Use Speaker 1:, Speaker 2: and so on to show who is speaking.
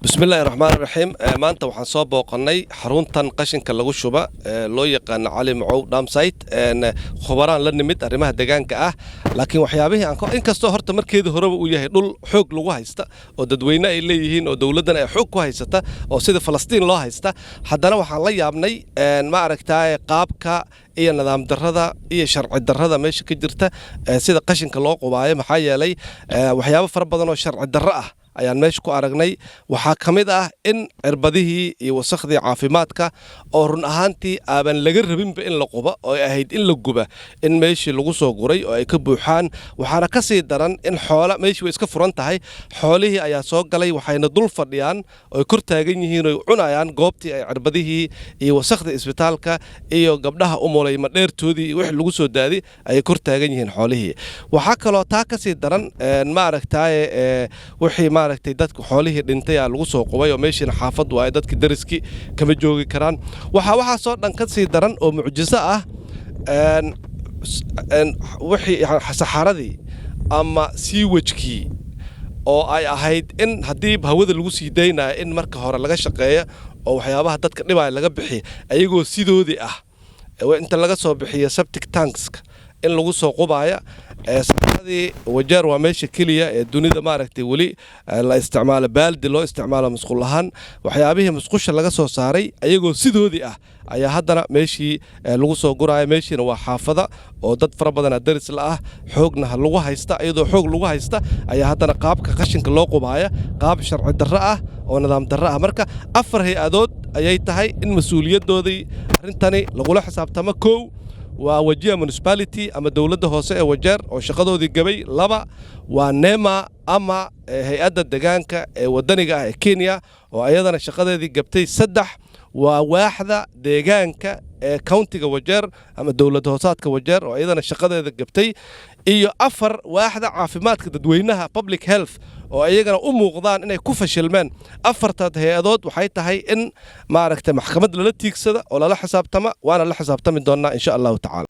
Speaker 1: بسم الله الرحمن الرحيم maanta waxaan soo booqanay xaruntan qashinka lagu shuba loo yaqaan Cali Macow dam site khubaraan la nimid arrimaha deegaanka ah laakiin waxyaabihii aan inkastoo horta markeedii horeba uu yahay dhul xoog lagu haysta oo dadweyne ay leeyihiin oo dawladdan ay xoog ku haysata oo sida Falastiin loo haysta haddana waxaan la yaabnay ma aragtay qaabka iyo nidaam darrada iyo sharci darrada meesha ka jirta sida qashinka loo qubaayo maxaa yeelay waxyaabo fara badan oo sharci darro ah ayaan meesha ku aragnay waxaa kamid ah in cirbadihii iyo wasakhdii caafimaadka oo run ahaantii aaban laga rabinba in la quba oo ay ahayd in la guba in meeshii lagu soo guray oo ay ka buuxaan waxaana ka sii daran in xoola meeshii way iska furan tahay xoolihii ayaa soo galay waxayna dul fadhiyaan oo kor taagan yihiin oo cunayaan goobtii ay cirbadihii iyo wasakhdii isbitaalka iyo gabdhaha u mulay ma dheertoodii wix lagu soo daadi ay kor taagan yihiin xoolihii waxa kale oo taa ka sii daran ma aragtay wixii aragtay dadku xoolihii dhintay lagu soo qubay oo meeshina xaafad waa dadkii dariski kama joogi karaan waxa soo dhan ka sii daran oo mucjiso ah wixii saxaradii ama siiwajkii oo ay ahayd in haddii hawada lagu sii daynayo in marka hore laga shaqeeyo oo waxyaabaha dadka dhibaya laga bixiyo ayagoo sidoodii ah inta laga soo bixiyo septic tankska in lagu soo qubaya saxaradii wajeer waa meesha kaliya ee dunida ma aragtay wali la isticmaalo baaldi loo isticmaalo musqul ahaan waxyaabihii musqusha laga soo saaray ayagoo sidoodii ah ayaa haddana meeshii lagu soo guraya meeshiina waa xaafada oo dad fara badan daris la ah xoogna lagu haysta iyadoo xoog lagu haysta ayaa haddana qaabka qashinka loo qubaya qaab sharci darro ah oo nidaam darro ah marka afar hay-adood ayay tahay in mas'uuliyadoodii arrintani lagula xisaabtamo kow waa wajiha municipality ama dawladda hoose ee wajeer oo shaqadoodii gabay laba waa NEMA ama hay'adda deegaanka ee wadaniga ah ee Kenya oo ayadana shaqadeedii gabtay saddex waa waaxda deegaanka ee countiga wajeer ama dawladda hoosaadka wajeer oo ayadana shaqadeeda gabtay iyo afar waaxda caafimaadka dadweynaha public health oo ayagana u muuqdaan inay ku fashilmeen afartaad hay-adood waxay tahay in ma aragtay maxkamad lala tiigsada oo lala xisaabtama waana la xisaabtami doonaa insha Allah ta'ala